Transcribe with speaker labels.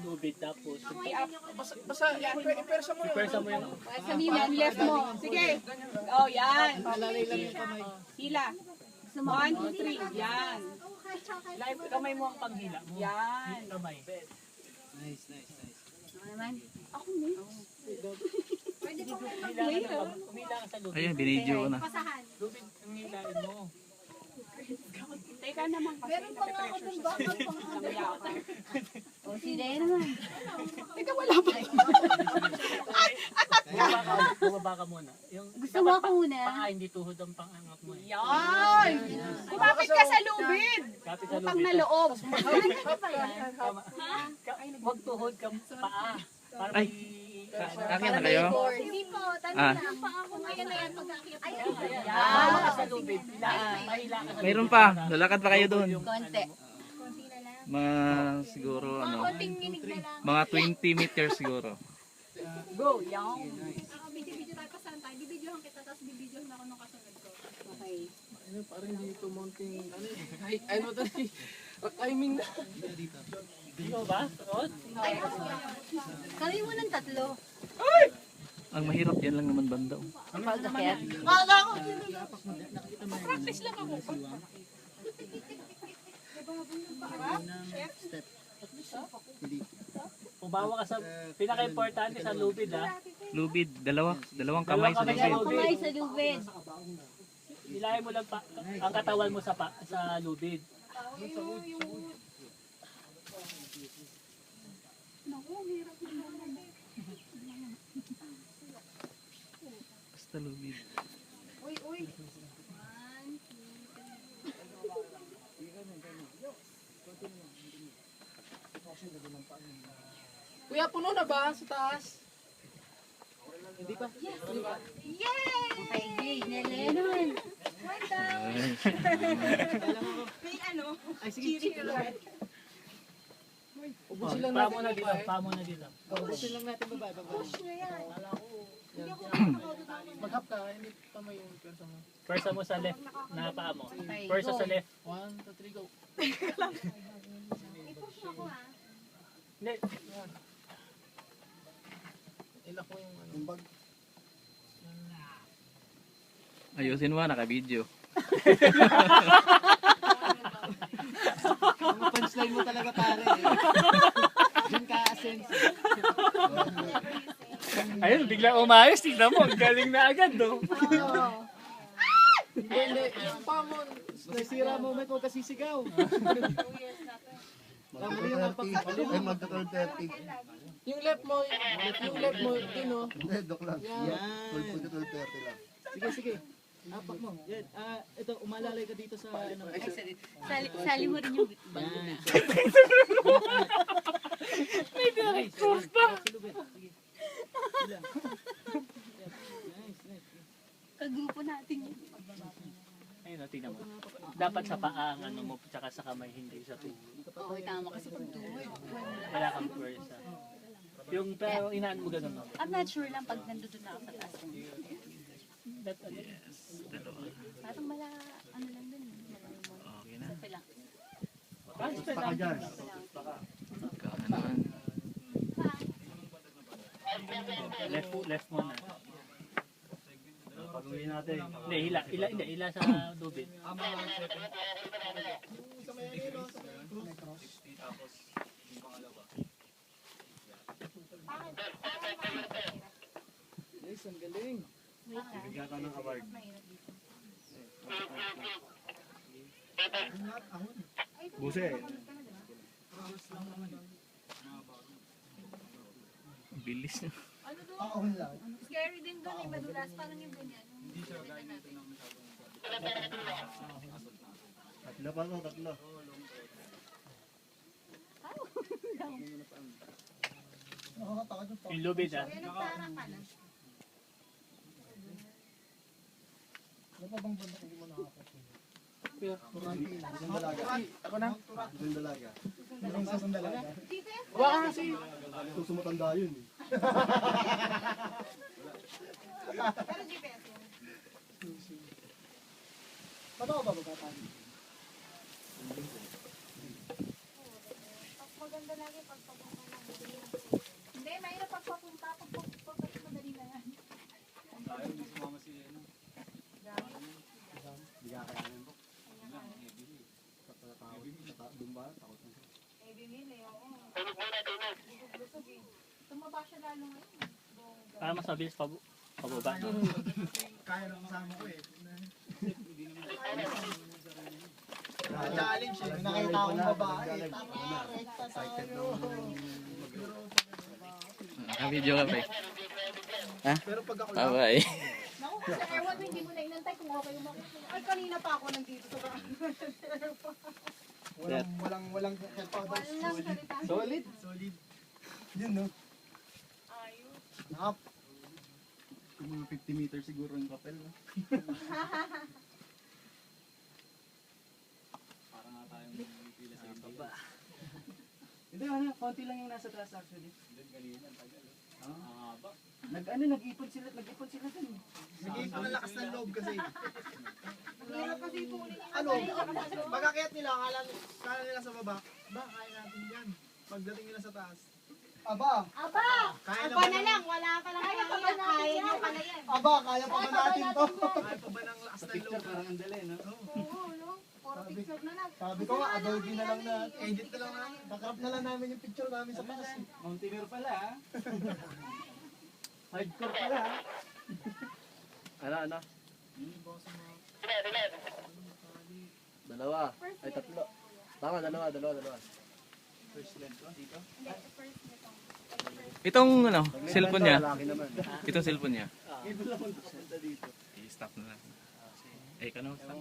Speaker 1: lubid tapos
Speaker 2: Basta, i-persa mo yun.
Speaker 1: ipersa mo yung
Speaker 3: Sa yung left mo. Sige. Oh, yan. Hila. 1, 2, 3. Yan.
Speaker 1: live kamay mo ang paghila mo.
Speaker 3: Yan.
Speaker 1: Kamay.
Speaker 4: Nice, nice, nice.
Speaker 3: Ano naman? Ako na.
Speaker 1: Umila ka sa lubid.
Speaker 5: Ayun, binidyo ko na.
Speaker 1: Lubid ang hilain mo.
Speaker 3: Teka naman kasi.
Speaker 6: Meron pa nga ako ng bakal pang
Speaker 3: O, sige naman.
Speaker 1: Bumaba ka muna. Yung
Speaker 3: Gusto mo ako muna?
Speaker 1: paa, hindi tuhod ang pangangat mo.
Speaker 3: Yan. Kumapit ka sa lubid.
Speaker 1: Kapit sa
Speaker 3: Utang
Speaker 1: lubid.
Speaker 3: na loob.
Speaker 1: Huwag tuhod ka paa. Para
Speaker 5: Ay.
Speaker 1: may
Speaker 5: Akin na kayo?
Speaker 6: Hindi po, tanong
Speaker 5: Ah.
Speaker 6: lang pa ako ngayon na yan pag-akit.
Speaker 1: bawa ka sa lubid. Mahila ka sa
Speaker 5: Mayroon
Speaker 1: lubid.
Speaker 5: pa. Lalakad pa kayo doon.
Speaker 3: Konti.
Speaker 5: Mga siguro ano,
Speaker 6: Konting minig na lang.
Speaker 5: mga 20 meters siguro.
Speaker 3: Go. Yan.
Speaker 6: Ako, video tayo pa saan tayo. Bibidyohan kita, tapos bibidyohan ako nung kasunod ko.
Speaker 3: Okay.
Speaker 2: Ano, parang dito mounting, ano eh. Ay, ano to eh. Timing na.
Speaker 1: Ikaw ba? Rod?
Speaker 3: Kami mo ng tatlo.
Speaker 5: Ang mahirap yan lang naman banda.
Speaker 3: Pag-akit.
Speaker 1: Practice lang ako. Pumawa ka sa, pinaka-importante sa lubid ha.
Speaker 5: Lubid, dalawang kamay sa
Speaker 1: Dalawang kamay sa
Speaker 5: lubid.
Speaker 3: Kumay sa lubid.
Speaker 1: Ilahin mo lang ang katawan mo sa lubid.
Speaker 5: Basta lubid.
Speaker 6: Uy, uy.
Speaker 2: Kuya, puno na ba sa taas?
Speaker 3: Okay, gay. Nelenon.
Speaker 2: Ay, sige. Ubusin lang
Speaker 1: Pa
Speaker 2: natin.
Speaker 1: mo na dito, pa mo na dito.
Speaker 2: Ubusin lang natin baba.
Speaker 6: Push nyo yan.
Speaker 2: Mag-up ka, hindi tama yung persa mo.
Speaker 1: Persa mo sa left na paa mo. Persa sa left.
Speaker 2: 1, 2, 3, go.
Speaker 6: I-push mo ako ha.
Speaker 1: Hindi.
Speaker 2: Ilak mo yung ano.
Speaker 5: Ayusin mo, naka-video.
Speaker 2: Ang punchline mo talaga pare. Diyan ka asenso.
Speaker 1: Ayun, bigla umayos. Tignan mo, galing na agad do.
Speaker 2: Hindi. Yung pa mo, nasisira mo, may huwag ka sisigaw.
Speaker 7: Ay, magka-12:30.
Speaker 2: Yung left mo, yun o.
Speaker 7: Hindi, dok lang.
Speaker 2: Yan.
Speaker 7: 12:30 lang.
Speaker 2: Sige. Apak mo. Yan. Ito, umalalay ka dito sa ano.
Speaker 3: Sali mo rin yung
Speaker 2: Yan.
Speaker 1: May director pa.
Speaker 2: Sige. Ilan. Nice.
Speaker 3: kagrupo natin yun.
Speaker 1: Ayun, tingnan mo. Dapat sa paa ang ano mo, tsaka sa kamay, hindi sa tuhod.
Speaker 3: Oo, tama kasi pag tuhod.
Speaker 1: Kaya kang persa. Yung pero inaan mo ganun. No?
Speaker 3: I'm not sure lang pag nandun na ako sa taas.
Speaker 1: That, ano,
Speaker 3: Parang ano lang dun.
Speaker 5: Okay na.
Speaker 3: Sabi lang.
Speaker 1: basta
Speaker 7: Paka
Speaker 1: lang.
Speaker 7: dyan.
Speaker 5: Kanan.
Speaker 1: Left mo na.
Speaker 7: Pag-uwi natin.
Speaker 1: Hindi, hila sa lubid.
Speaker 2: Nice, ang galing.
Speaker 7: Bigyan ka ng award. Buse.
Speaker 5: Bilis na.
Speaker 6: Scary din doon eh, madulas. Parang yung ganyan.
Speaker 7: Tatlo pa to, tatlo.
Speaker 1: Yung lubid ah.
Speaker 6: Kaya nagtarang ka na.
Speaker 7: Isang dalaga.
Speaker 2: Ako na.
Speaker 7: Isang dalaga.
Speaker 2: Isang dalaga.
Speaker 7: Baka kasi. Susumatanda yun eh.
Speaker 6: Pero GPS yun.
Speaker 2: Paano ka ba magkatali?
Speaker 6: maganda lagi pag papunta ng Budin. Hindi, mahirap pagpapunta. Pagpapunta madali na yan.
Speaker 7: Hindi ka kakayanin po. Doon ba? Takot na siya.
Speaker 6: Eh, bimili, oo. Busog eh. Tumaba siya lalo ngayon.
Speaker 1: Para mas mabilis pababa.
Speaker 2: Kaya ng kasama ko eh. Challenge eh. May nakita akong babae.
Speaker 7: Excited daw.
Speaker 5: Naka-video ka pre.
Speaker 2: Pero pag ako lang,
Speaker 5: Bye-bye.
Speaker 6: Naku, kasi ewan mo, hindi mo na inantay kung okay yung makikita. Ay, kanina pa ako nandito sa bahay.
Speaker 2: walang kaya
Speaker 6: Walang salita.
Speaker 2: Solid. Solid. Yun no.
Speaker 6: Ayos.
Speaker 2: Nakap.
Speaker 7: Kung mga 50 meters siguro yung kapel. No?
Speaker 4: Hindi, ano, konti lang yung nasa taas actually. Nag-ipon sila dun.
Speaker 2: Nag-iipon ng lakas ng loob kasi.
Speaker 6: Hirap kasi tuloy yung
Speaker 2: Ano? Pagkakayat nila, akala nila sa baba, ba, kaya natin yan. Pagdating nila sa taas. Aba!
Speaker 6: Aba!
Speaker 2: Kaya
Speaker 6: Aba na lang, wala ka lang kaya. Kaya nyo pala yan.
Speaker 2: Aba, kaya pa ba natin to? Kaya pa ba ng lakas
Speaker 4: Sa
Speaker 2: ng
Speaker 4: picture
Speaker 2: loob?
Speaker 4: parang ang dali, no?
Speaker 6: Oo, no? Puro picture na lang.
Speaker 2: Sabi ko nga, Adobe na lang na. Edit na lang namin. Bakrap na lang namin yung picture namin sa taas.
Speaker 4: Mountaineer pala, ha? Hardcore pala, ha?
Speaker 7: Ano? Dalawa. Ay, tatlo. Tama, dalawa.
Speaker 2: First length ko dito.
Speaker 6: Hindi, first nito.
Speaker 5: Itong ano, cellphone niya.
Speaker 7: Lalaki naman.
Speaker 5: Itong cellphone niya.
Speaker 2: Ito lang punta dito.
Speaker 5: I-stop na lang. Eh, ka na stop.